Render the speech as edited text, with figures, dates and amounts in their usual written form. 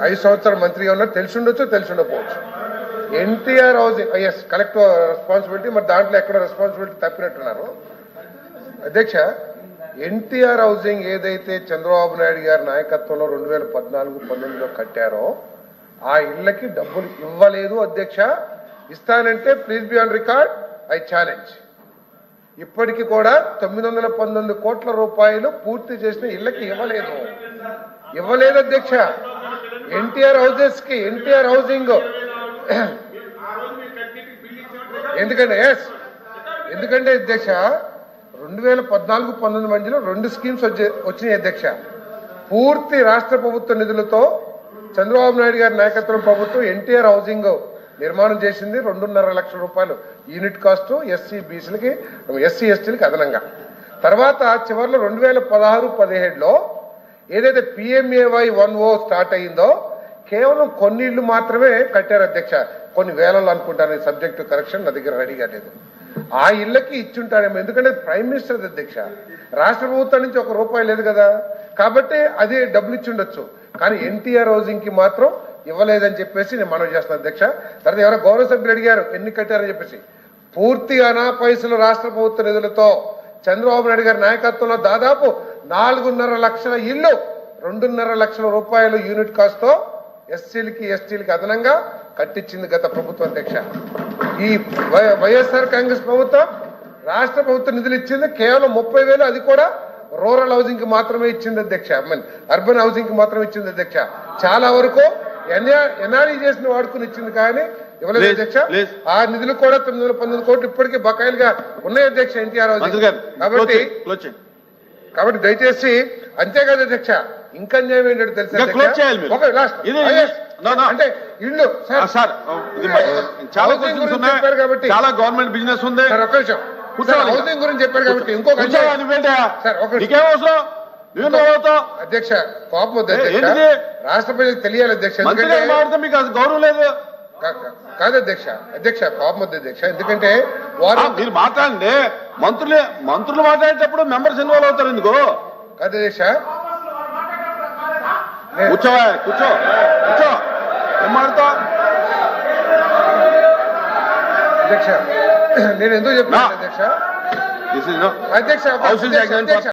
ఐదు సంవత్సరాల మంత్రిగా ఉన్నారు, తెలిసి ఉండొచ్చు తెలిసి ఉండకపోవచ్చు. NTR housing as collective responsibility, మరి దాంట్లో ఎక్కడ రెస్పాన్సిబిలిటీ తప్పినట్టున్నారు. అధ్యక్ష, ఎన్టీఆర్ హౌసింగ్ ఏదైతే చంద్రబాబు నాయుడు గారి నాయకత్వంలో 2014-19లో కట్టారో ఆ ఇళ్లకి డబ్బులు ఇవ్వలేదు అధ్యక్ష. ఇస్తానంటే please be on record, I challenge. ఇప్పటికి కూడా 919 కోట్ల రూపాయలు పూర్తి చేసిన ఇళ్లకి ఇవ్వలేదు అధ్యక్ష. ఎన్టీఆర్ హౌసెస్ కి, ఎన్టీఆర్ హౌసింగ్ ఎందుకంటే అధ్యక్ష 2014-19 మధ్యలో 2 స్కీమ్స్ వచ్చినాయి అధ్యక్ష. పూర్తి రాష్ట్ర ప్రభుత్వ నిధులతో చంద్రబాబు నాయుడు గారి నాయకత్వం ప్రభుత్వం ఎన్టీఆర్ హౌసింగ్ నిర్మాణం చేసింది. 2.5 లక్షల రూపాయలు యూనిట్ కాస్ట్ ఎస్సీ బీసీలకి, ఎస్సీ ఎస్టీలకి అదనంగా. తర్వాత చివరిలో 2016-17లో ఏదైతే పిఎంఏవై 1O స్టార్ట్ అయిందో కేవలం కొన్ని ఇళ్లు మాత్రమే కట్టారు అధ్యక్ష. కొన్ని వేలలో అనుకుంటాను, సబ్జెక్టు కరెక్షన్ నా దగ్గర రెడీగా లేదు. ఆ ఇళ్లకి ఇచ్చుంటారేమో, ఎందుకంటే ప్రైమ్ మినిస్టర్ అధ్యక్ష, రాష్ట్ర ప్రభుత్వం నుంచి ₹1 లేదు కదా, కాబట్టి అదే డబ్బులు ఇచ్చి ఉండొచ్చు. కానీ ఎన్టీఆర్ హౌసింగ్ కి మాత్రం ఇవ్వలేదని చెప్పేసి నేను మనవి చేస్తాను అధ్యక్ష. తర్వాత ఎవరో గౌరవ సభ్యులు అడిగారు ఎన్ని కట్టారని చెప్పేసి. పూర్తిగా అనా పైసలు రాష్ట్ర ప్రభుత్వ నిధులతో చంద్రబాబు నాయుడు గారి నాయకత్వంలో దాదాపు 4.5 లక్షల ఇళ్లు 2.5 లక్షల రూపాయలు యూనిట్ కాస్ట్తో ఎస్సీలకి ఎస్టీలకి అదనంగా కట్టించింది గత ప్రభుత్వం అధ్యక్ష. ఈ వైఎస్ఆర్ కాంగ్రెస్ ప్రభుత్వం రాష్ట్ర ప్రభుత్వ నిధులు ఇచ్చింది కేవలం 30,000, అది కూడా రూరల్ హౌసింగ్ కి మాత్రమే ఇచ్చింది అధ్యక్ష. అర్బన్ హౌసింగ్ కి మాత్రమే ఇచ్చింది అధ్యక్ష. చాలా వరకు ఎన్ఆర్ఈ చేసిన వాడుకుని ఇచ్చింది కానీ ఇవ్వలేదు అధ్యక్ష. ఆ నిధులు కూడా 919 కోట్లు ఇప్పటికీ బకాయిలుగా ఉన్నాయి అధ్యక్ష ఎన్టీఆర్ హౌసింగ్. కాబట్టి దయచేసి అంతేకాదు అధ్యక్ష, ఇంకా అన్యాయం ఏంటంటే తెలుసా అంటే ఇల్లు చెప్పారు కాబట్టి చాలా గవర్నమెంట్ బిజినెస్ ఉంది. సార్ ఒక్క నిమిషం, హౌసింగ్ గురించి చెప్పారు కాబట్టి ఇంకొక అధ్యక్ష కోపం వద్దు అధ్యక్ష, రాష్ట్ర ప్రజలకు తెలియాలి అధ్యక్ష. మీకు గౌరవం లేదు కాదు అధ్యక్ష. అధ్యక్ష కోపం వద్దు అధ్యక్ష, ఎందుకంటే వారు మీరు మాట్లాడండి. మంత్రులు మాట్లాడేటప్పుడు మెంబర్స్ ఇన్వాల్వ్ అవుతారు ఎందుకు? కాదు అధ్యక్ష, కూర్చో ఏం మాట్లాడతా అధ్యక్ష. నేను ఎందుకు చెప్పాను అధ్యక్ష? అధ్యక్ష